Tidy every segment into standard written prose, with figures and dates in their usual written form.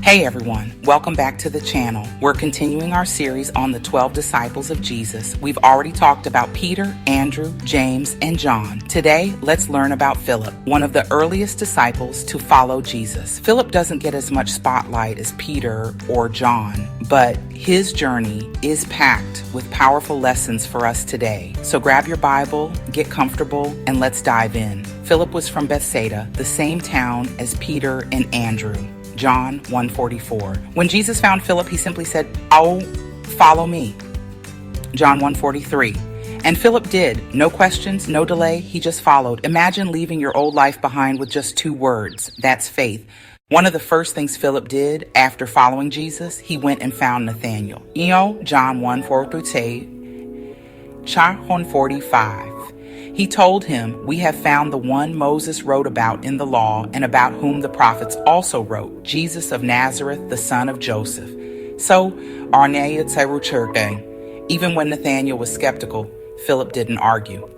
Hey everyone, welcome back to the channel. We're continuing our series on the 12 disciples of Jesus. We've already talked about Peter, Andrew, James, and John. Today, let's learn about Philip, one of the earliest disciples to follow Jesus. Philip doesn't get as much spotlight as Peter or John, but his journey is packed with powerful lessons for us today. So grab your Bible, get comfortable, and let's dive in. Philip was from Bethsaida, the same town as Peter and Andrew. John 1:44. When Jesus found Philip, he simply said, "Oh, follow me." John 1:43. And Philip did. No questions, no delay. He just followed. Imagine leaving your old life behind with just 2 words. That's faith. One of the first things Philip did after following Jesus, he went and found Nathanael. John 1:4-6, John 1:45. He told him, "We have found the one Moses wrote about in the law and about whom the prophets also wrote, Jesus of Nazareth, the son of Joseph." So, even when Nathanael was skeptical, Philip didn't argue.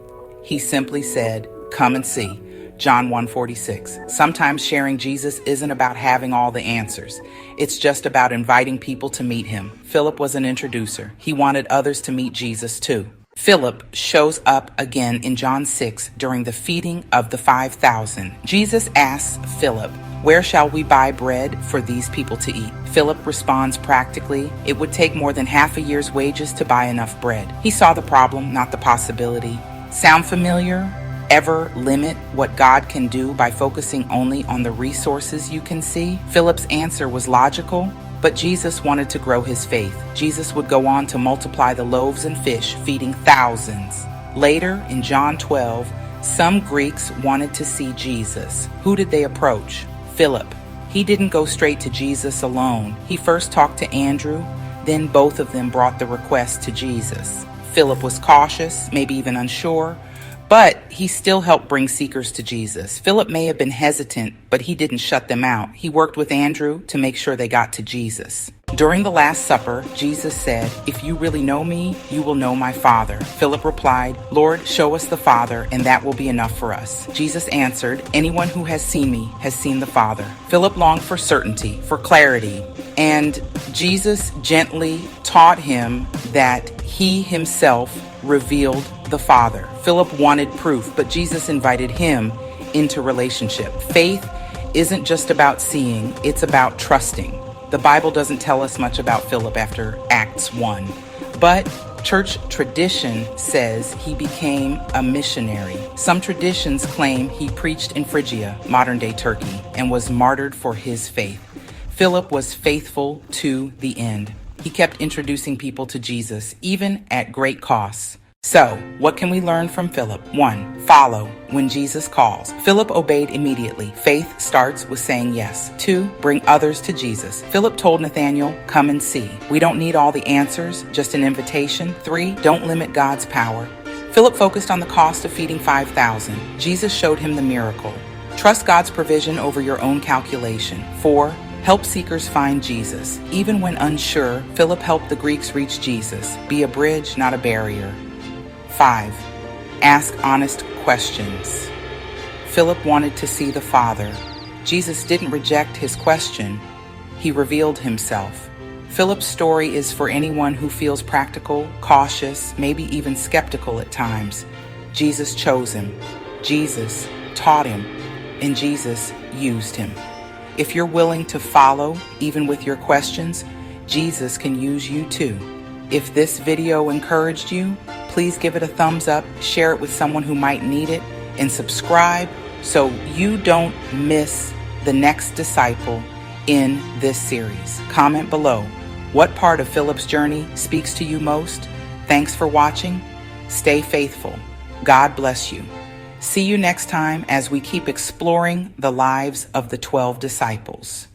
He simply said, "Come and see." John 1:46. Sometimes sharing Jesus isn't about having all the answers. It's just about inviting people to meet him. Philip was an introducer. He wanted others to meet Jesus too. Philip shows up again in John 6 during the feeding of the 5,000. Jesus asks Philip, "Where shall we buy bread for these people to eat?" Philip responds practically, "It would take more than half a year's wages to buy enough bread." He saw the problem, not the possibility. Sound familiar? Ever limit what God can do by focusing only on the resources you can see? Philip's answer was logical, but Jesus wanted to grow his faith. Jesus would go on to multiply the loaves and fish, feeding thousands. Later, in John 12, some Greeks wanted to see Jesus. Who did they approach? Philip. He didn't go straight to Jesus alone. He first talked to Andrew, then both of them brought the request to Jesus. Philip was cautious, maybe even unsure, but he still helped bring seekers to Jesus. Philip may have been hesitant, but he didn't shut them out. He worked with Andrew to make sure they got to Jesus. During the Last Supper, Jesus said, "If you really know me, you will know my Father." Philip replied, "Lord, show us the Father, and that will be enough for us." Jesus answered, "Anyone who has seen me has seen the Father." Philip longed for certainty, for clarity, and Jesus gently taught him that he himself revealed the Father. Philip wanted proof, but Jesus invited him into relationship. Faith isn't just about seeing, it's about trusting. The Bible doesn't tell us much about Philip after Acts 1, but church tradition says he became a missionary. Some traditions claim he preached in Phrygia, modern-day Turkey, and was martyred for his faith. Philip was faithful to the end. He kept introducing people to Jesus, even at great costs. So, what can we learn from Philip? 1. Follow when Jesus calls. Philip obeyed immediately. Faith starts with saying yes. 2. Bring others to Jesus. Philip told Nathanael, "Come and see." We don't need all the answers, just an invitation. 3. Don't limit God's power. Philip focused on the cost of feeding 5,000. Jesus showed him the miracle. Trust God's provision over your own calculation. 4. Help seekers find Jesus. Even when unsure, Philip helped the Greeks reach Jesus. Be a bridge, not a barrier. 5. Ask honest questions. Philip wanted to see the Father. Jesus didn't reject his question. He revealed himself. Philip's story is for anyone who feels practical, cautious, maybe even skeptical at times. Jesus chose him. Jesus taught him. And Jesus used him. If you're willing to follow, even with your questions, Jesus can use you too. If this video encouraged you, please give it a thumbs up, share it with someone who might need it, and subscribe so you don't miss the next disciple in this series. Comment below. What part of Philip's journey speaks to you most? Thanks for watching. Stay faithful. God bless you. See you next time as we keep exploring the lives of the 12 disciples.